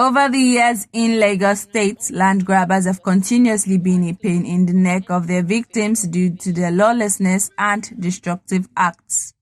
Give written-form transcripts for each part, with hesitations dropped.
Over the years in Lagos State, land grabbers have continuously been a pain in the neck of their victims due to their lawlessness and destructive acts.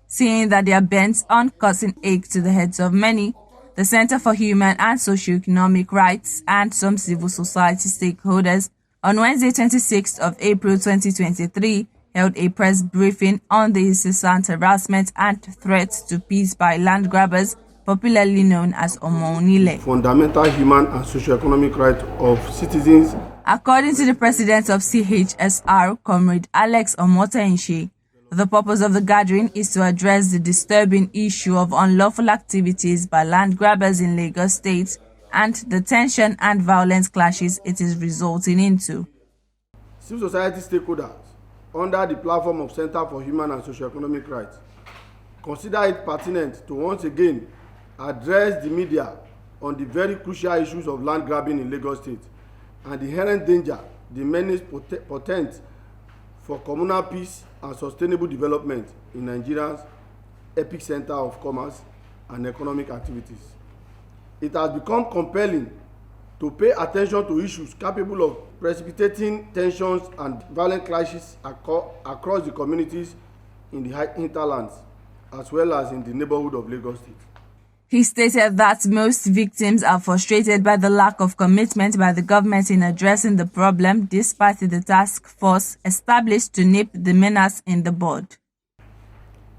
Seeing that they are bent on causing ache to the heads of many, the Center for Human and Socio-Economic Rights and some civil society stakeholders on Wednesday, 26th of April 2023, held a press briefing on the incessant harassment and threats to peace by land grabbers, popularly known as Omonile. Fundamental human and socio-economic rights of citizens. According to the president of CHSR, Comrade Alex Omotainche, the purpose of the gathering is to address the disturbing issue of unlawful activities by land grabbers in Lagos State and the tension and violent clashes it is resulting into. Civil society stakeholders under the platform of Center for Human and Socio-Economic Rights consider it pertinent to once again address the media on the very crucial issues of land grabbing in Lagos State and the inherent danger the menace portends for communal peace and sustainable development in Nigeria's epic center of commerce and economic activities. It has become compelling to pay attention to issues capable of precipitating tensions and violent clashes across the communities in the hinterlands, as well as in the neighborhood of Lagos State. He stated that most victims are frustrated by the lack of commitment by the government in addressing the problem, despite the task force established to nip the menace in the bud.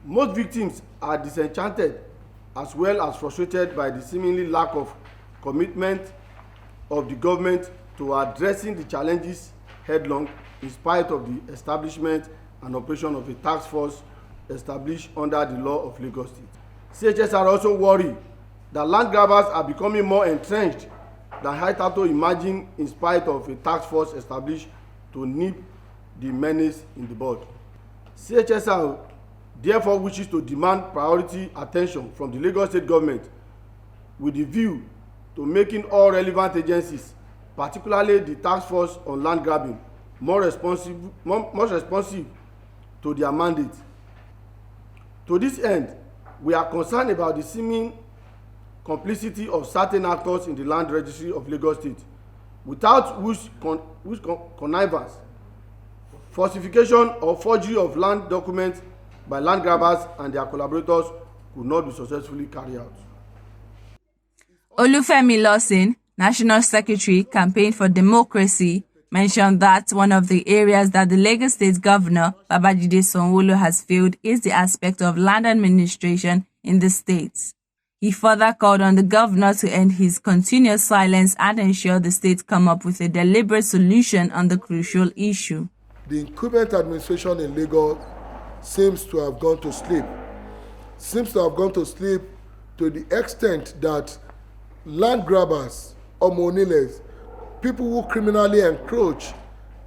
Most victims are disenchanted as well as frustrated by the seemingly lack of commitment of the government to addressing the challenges headlong, in spite of the establishment and operation of a task force established under the law of Lagos State. CHSR also worry that land grabbers are becoming more entrenched than hitherto imagined, in spite of a task force established to nip the menace in the bud. CHSR therefore wishes to demand priority attention from the Lagos State government with the view to making all relevant agencies, particularly the task force on land grabbing, more responsive to their mandate. To this end, we are concerned about the seeming complicity of certain actors in the land registry of Lagos State, without whose connivance, falsification or forgery of land documents by land grabbers and their collaborators could not be successfully carried out. Olufemi Lawson, National Secretary, Campaign for Democracy, mentioned that one of the areas that the Lagos State Governor, Babajide Sanwo-Olu, has failed is the aspect of land administration in the state. He further called on the governor to end his continuous silence and ensure the state come up with a deliberate solution on the crucial issue. The incumbent administration in Lagos seems to have gone to sleep. To the extent that land grabbers, Omoniles, people who criminally encroach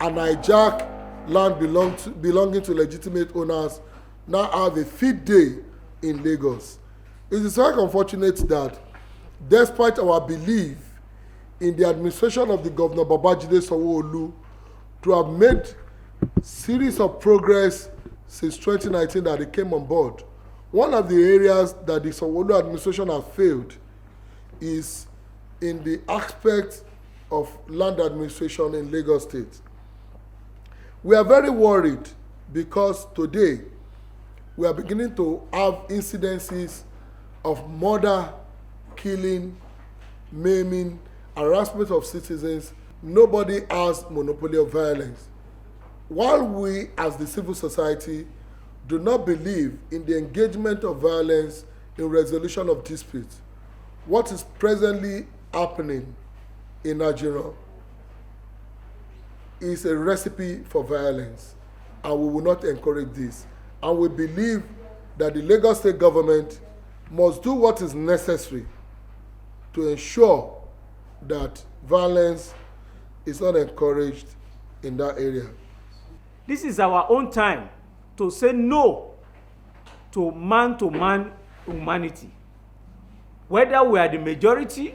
and hijack land belonging to legitimate owners, now have a field day in Lagos. It is very unfortunate that, despite our belief in the administration of the Governor Babajide Sanwo-Olu to have made series of progress since 2019 that he came on board, one of the areas that the Sanwo-Olu administration has failed is in the aspect of land administration in Lagos State. We are very worried because today we are beginning to have incidences of murder, killing, maiming, harassment of citizens. Nobody has monopoly of violence. While we as the civil society do not believe in the engagement of violence in resolution of disputes, what is presently happening in Nigeria is a recipe for violence, and we will not encourage this. And we believe that the Lagos State government must do what is necessary to ensure that violence is not encouraged in that area. This is our own time to say no to man-to-man humanity. Whether we are the majority,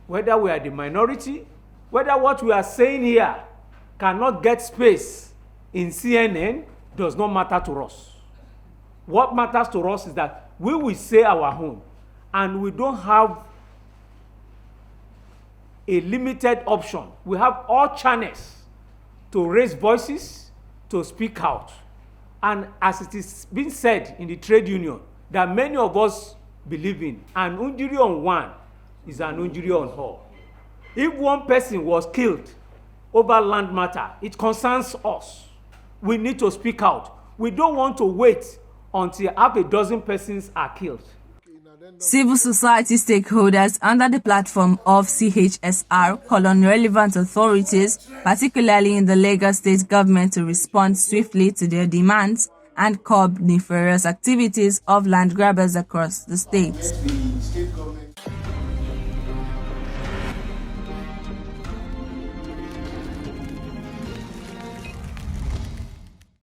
whether we are the minority, whether what we are saying here cannot get space in CNN does not matter to us. What matters to us is that we will say our own, and we don't have a limited option. We have all channels to raise voices, to speak out. And as it is being said in the trade union, that many of us believe in, an injury on one is an injury on all. If one person was killed over land matter, it concerns us. We need to speak out. We don't want to wait until half a dozen persons are killed. Civil society stakeholders under the platform of CHSR call on relevant authorities, particularly in the Lagos state government, to respond swiftly to their demands and curb nefarious activities of land grabbers across the state.